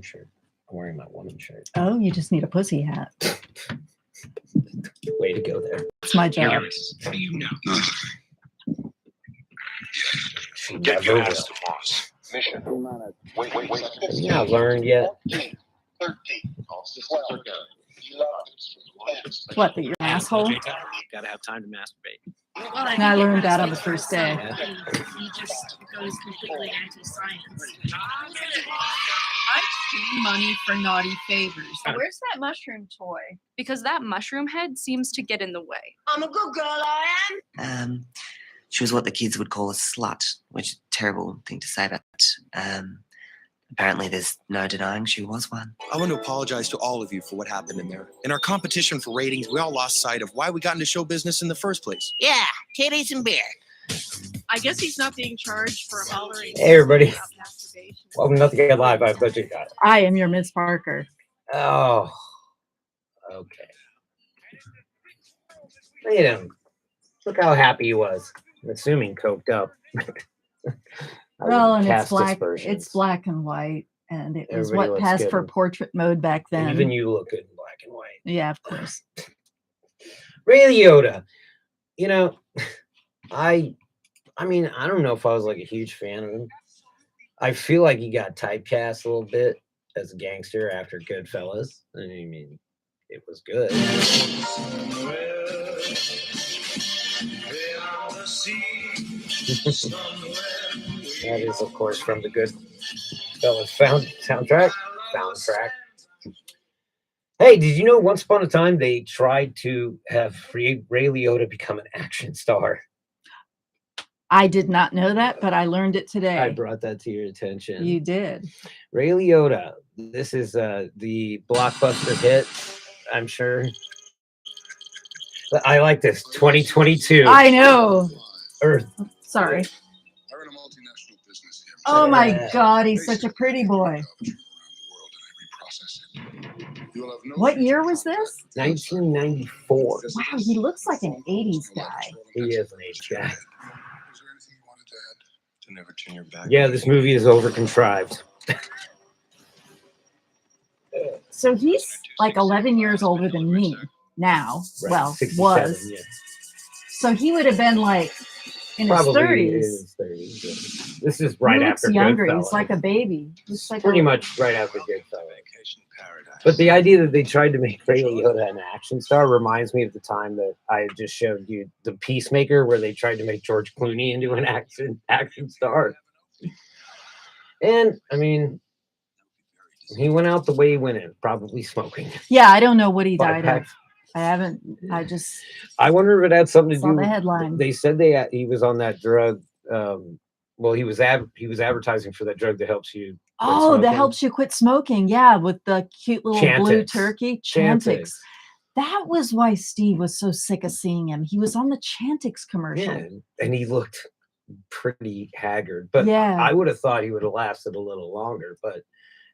shirt. I'm wearing my woman shirt. Oh, you just need a pussy hat. Way to go there. It's my job. She never will. Have you not learned yet? What, that you're an asshole? Gotta have time to masturbate. And I learned that on the first day. He just goes completely anti-science. I pay money for naughty favors. Where's that mushroom toy? Because that mushroom head seems to get in the way. I'm a good girl, I am. She was what the kids would call a slut, which is a terrible thing to say, but apparently there's no denying she was one. I want to apologize to all of you for what happened in there. In our competition for ratings, we all lost sight of why we got into show business in the first place. Yeah, titties and beer. I guess he's not being charged for hollering. Hey, everybody. Welcome to Nothing Get Live. I'm Budget Guy. I am your Miss Parker. Oh, okay. Look at him. Look how happy he was. I'm assuming coked up. Well, and it's Cast black. dispersions. It's black and white, and it was Everybody what looks passed good. for portrait mode back then. And even you look good in black and white. Yeah, of course. Ray Liotta. You know, I mean, I don't know if I was like a huge fan of him. I feel like he got typecast a little bit as a gangster after Goodfellas. I mean, it was good. That is, of course, from the Goodfellas soundtrack. Hey, did you know once upon a time they tried to have Ray Liotta become an action star? I did not know that, but I learned it today. I brought that to your attention. You did. Ray Liotta. This is the blockbuster hit, I'm sure. I like this. 2022. I know. Earth. Sorry. Oh my God, he's such a pretty boy. What year was this? 1994. Wow, he looks like an 80s guy. He is an 80s guy. Yeah, this movie is over contrived. So he's like 11 years older than me now. Right, Well, 67, was. yeah. So he would have been like in Probably his 30s. in his 30s. Yeah. This is right He looks after younger. Goodfellas. He's like a baby. He's like Pretty much right after Goodfellas. But the idea that they tried to make Ray Liotta an action star reminds me of the time that I just showed you the Peacemaker, where they tried to make George Clooney into an action star. And I mean, he went out the way he went in, probably smoking. Yeah, I don't know what he 5 died of. packs. I haven't. I just I wonder if it had something to saw do. the headline. They said he was on that drug. Well, he was advertising for that drug that helps you. quit Oh, that smoking. helps you quit smoking. Yeah, with the cute little blue Chantix. turkey. Chantix. Chantix. That was why Steve was so sick of seeing him. He was on the Chantix commercial. Yeah, and he looked pretty haggard. But Yeah. I would have thought he would have lasted a little longer. But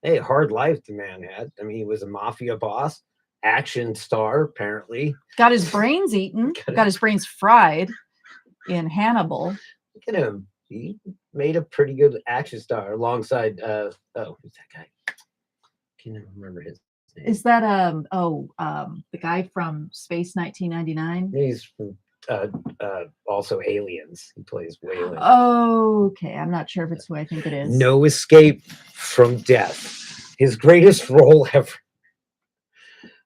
hey, hard life the man had. I mean, he was a mafia boss, action star, apparently. Got his brains eaten. Got his brains fried in Hannibal. Look at him. He made a pretty good action star alongside who's that guy? Can't even remember his name. Is that the guy from Space 1999? He's from also Aliens. He plays Wayland. Okay, I'm not sure if it's who I think it is. No Escape from Death. His greatest role ever.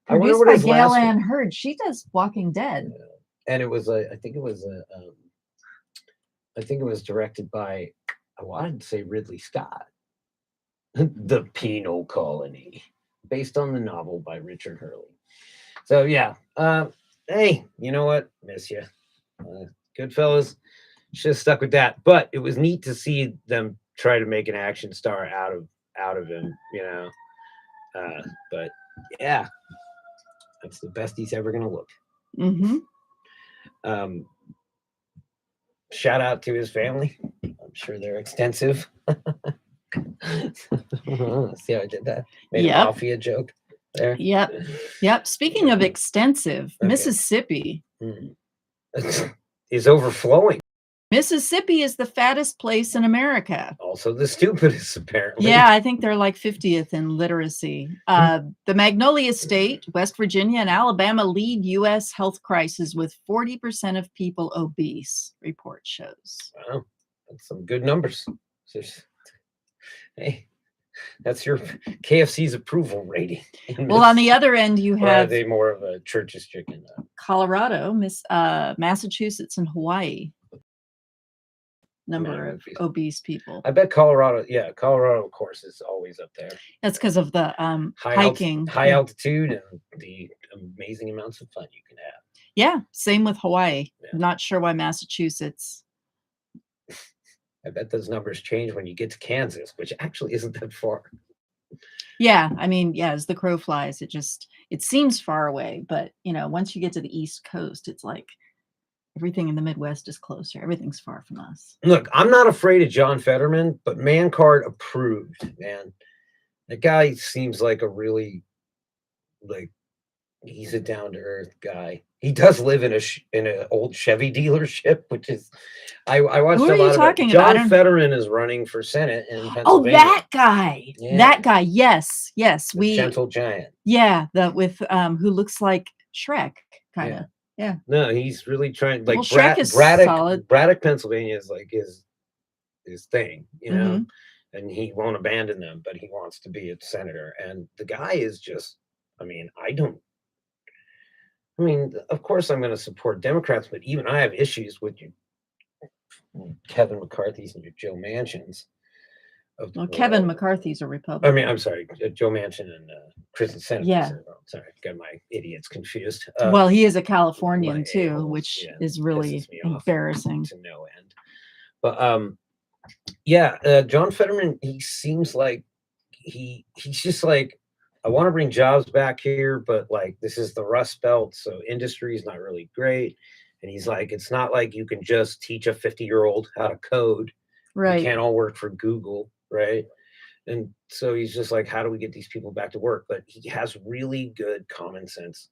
I wonder Produced what by his Gail last Ann Hurd. She does Walking Dead. and it was I think it was directed by, I wanted to say Ridley Scott. The Penal Colony, based on the novel by Richard Hurley. So yeah, hey, you know what? Miss you. Goodfellas, should have stuck with that. But it was neat to see them try to make an action star out of him, you know. But yeah, that's the best he's ever gonna look. Mm-hmm. Shout out to his family. I'm sure they're extensive. See how I did that? Made Yep. a mafia joke there. Yep. Speaking of extensive, Okay. Mississippi. Is overflowing. Mississippi is the fattest place in America. Also the stupidest, apparently. Yeah, I think they're like 50th in literacy. The Magnolia State, West Virginia, and Alabama lead U.S. health crisis with 40% of people obese, report shows. Wow, that's some good numbers. Hey, that's your KFC's approval rating. Well, on the other end, you Or are have they more of a church's chicken? Colorado, Massachusetts, and Hawaii. Number of obese people. I bet Colorado, Colorado, of course, is always up there. That's because of the hiking. High altitude and the amazing amounts of fun you can have. Yeah, same with Hawaii. Yeah. Not sure why Massachusetts. I bet those numbers change when you get to Kansas, which actually isn't that far. Yeah, I mean, yeah, as the crow flies, it seems far away, but once you get to the East Coast, it's like everything in the Midwest is closer. Everything's far from us. Look, I'm not afraid of John Fetterman, but Man Card approved, man. That guy seems like a really, he's a down-to-earth guy. He does live in an old Chevy dealership, which is, I watched Who a are you lot of talking it. about? John Fetterman is running for Senate in Pennsylvania. Oh, that guy. Yeah. That guy. Yes. The gentle giant. Yeah, with who looks like Shrek, kind of. Yeah. No, he's really trying. Like Shrek is Braddock, solid. Braddock, Pennsylvania is like his thing, Mm-hmm. and he won't abandon them, but he wants to be a senator. And the guy is just, of course I'm going to support Democrats, but even I have issues with you, Kevin McCarthy's and your Joe Manchins. Well, Kevin McCarthy's a Republican. I'm sorry, Joe Manchin and Kristen Senator. Yeah. Sorry, got my idiots confused. Well, he is a Californian my too, a-holes, which yeah, is really pisses me off embarrassing. to no end. But John Fetterman, he seems like he's just like, I want to bring jobs back here, but like this is the Rust Belt, so industry is not really great. And he's like, it's not like you can just teach a 50-year-old how to code. Right. You can't all work for Google, right? And so he's just like, how do we get these people back to work? But he has really good common sense,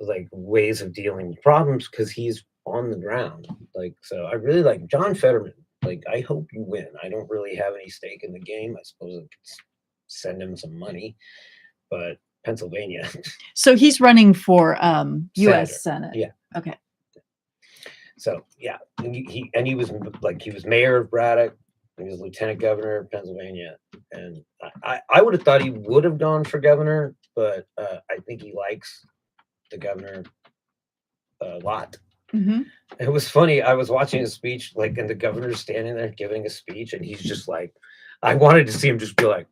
like ways of dealing with problems because he's on the ground. Like, so I really like John Fetterman. Like, I hope you win. I don't really have any stake in the game. I suppose I could send him some money, but Pennsylvania. So he's running for U.S. Senate. Yeah. Okay. So yeah, he was mayor of Braddock. He was lieutenant governor of Pennsylvania, and I would have thought he would have gone for governor, but I think he likes the governor a lot. Mm-hmm. It was funny. I was watching a speech, and the governor's standing there giving a speech, and he's just like, I wanted to see him just be like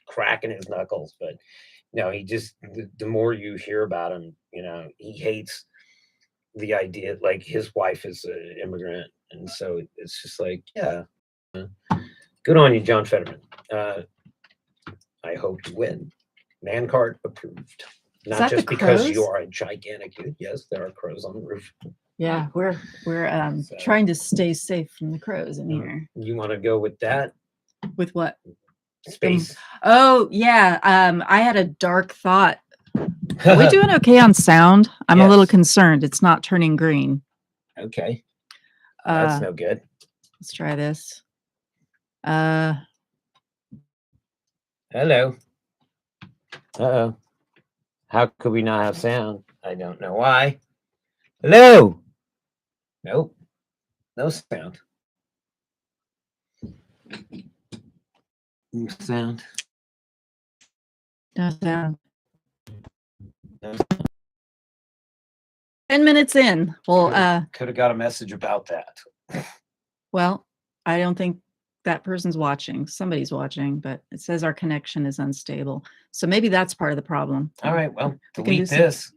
cracking his knuckles, but no, he just the more you hear about him, he hates the idea, like his wife is an immigrant, and so it's just like, yeah, good on you, John Fetterman. I hope you win. Man card approved. Not just because you are a gigantic dude. Yes, there are crows on the roof. Yeah, we're trying to stay safe from the crows in here. You want to go with that? With what? Space. Oh yeah. I had a dark thought. Are we doing okay on sound? I'm a little concerned. It's not turning green. Okay. That's no good. Let's try this. Hello. Uh-oh. How could we not have sound? I don't know why. Hello. Nope. No sound. No sound. No sound. 10 minutes in. Well, could have got a message about that. Well, I don't think that person's watching. Somebody's watching, but it says our connection is unstable. So maybe that's part of the problem. All right. Well, We can delete do this.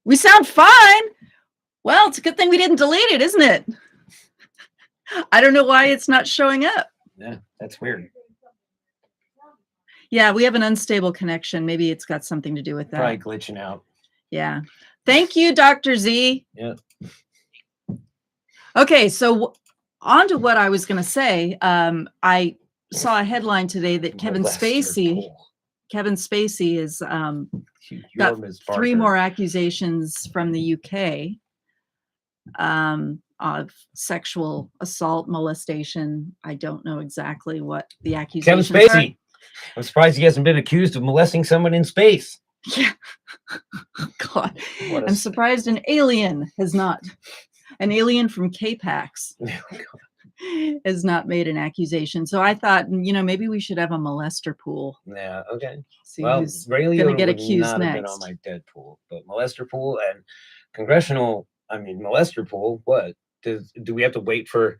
We sound fine. Well, it's a good thing we didn't delete it, isn't it? I don't know why it's not showing up. Yeah, that's weird. Yeah, we have an unstable connection. Maybe it's got something to do with that. Probably glitching out. Yeah. Thank you, Dr. Z. Yeah. Okay, so on to what I was going to say. I saw a headline today that Kevin Molester Spacey. pool. Kevin Spacey is You're got Ms. 3 Parker. more accusations from the UK of sexual assault, molestation. I don't know exactly what the Kevin accusations Spacey. I'm surprised he hasn't been accused of molesting someone in space. are. Yeah. God, What a I'm surprised an alien from K-Pax has not made an accusation. So I thought, maybe we should have a molester pool. Yeah, okay. See Well, who's Ray gonna Liotta get would accused not have been next. on my Deadpool, but molester pool and molester pool. What do we have to wait for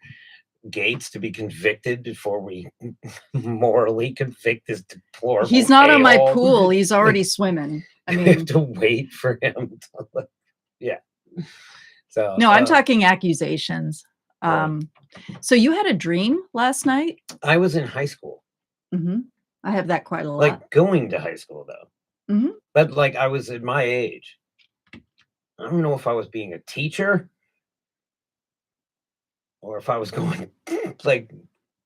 Gates to be convicted before we morally convict this deplorable? He's not on my a-hole? pool. He's already swimming. I We have mean, to wait for him. Yeah. So no, I'm talking accusations. Right. So you had a dream last night? I was in high school, I have that quite a lot. like going to high school though. Mhm. But like I was at my age. I don't know if I was being a teacher or if I was going like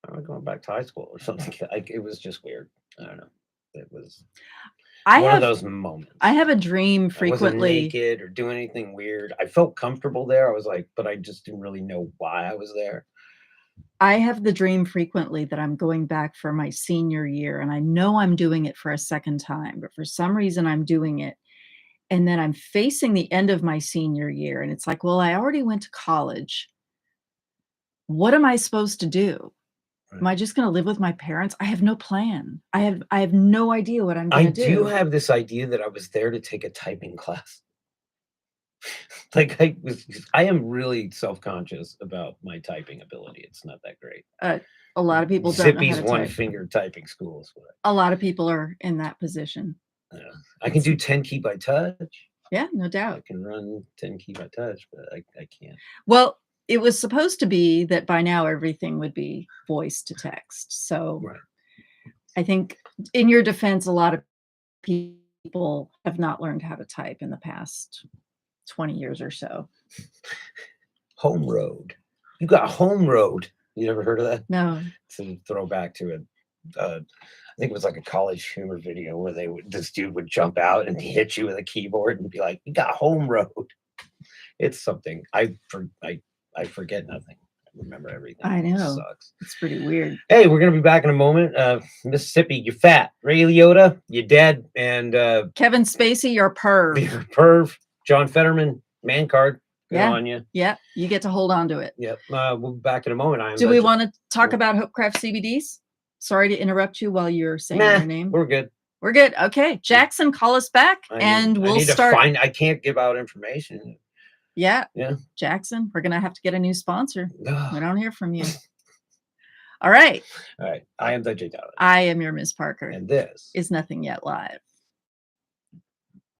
I was going back to high school or something. Like it was just weird. I don't know. It was one of those moments. I have a dream I wasn't frequently. naked or doing anything weird. I felt comfortable there. I was like, but I just didn't really know why I was there. I have the dream frequently that I'm going back for my senior year, and I know I'm doing it for a second time, but for some reason I'm doing it. And then I'm facing the end of my senior year, and it's like, well, I already went to college. What am I supposed to do? Am I just going to live with my parents? I have no plan. I have no idea what I'm I going to do. do have this idea that I was there to take a typing class. Like I am really self-conscious about my typing ability. It's not that great. A lot of people don't know Zippy's how to one type. finger typing school is what A lot of people are in that position. I can do 10 key by touch. Yeah, no I doubt. can run 10 key by touch, but I can't. Well, it was supposed to be that by now everything would be voice to text. So Right. I think in your defense, a lot of people have not learned how to type in the past 20 years or so. Home Road. You got Home Road. You ever heard of that? No. It's a throwback to it. I think it was like a college humor video where this dude would jump out and hit you with a keyboard and be like, "You got Home Road." It's something. I forget nothing. I remember everything. I know. It sucks. It's pretty weird. Hey, we're gonna be back in a moment. Mississippi, you're fat. Ray Liotta, you're dead. And Kevin Spacey, you're a perv. you're a perv. John Fetterman, man card. Good Yeah. on you. Yeah, you get to hold on to it. Yep. We'll be back in a moment. Do we want to talk about Hoopcraft CBDs? Sorry to interrupt you while you're saying your name. We're good. We're good. Okay, Jackson, call us back, and I we'll need start. I can't give out information. Yeah. Yeah. Jackson, we're gonna have to get a new sponsor. We Ugh. don't hear from you. All right. All right. I am the J. Dollar. I am your Miss Parker. And this is Nothing Yet Live.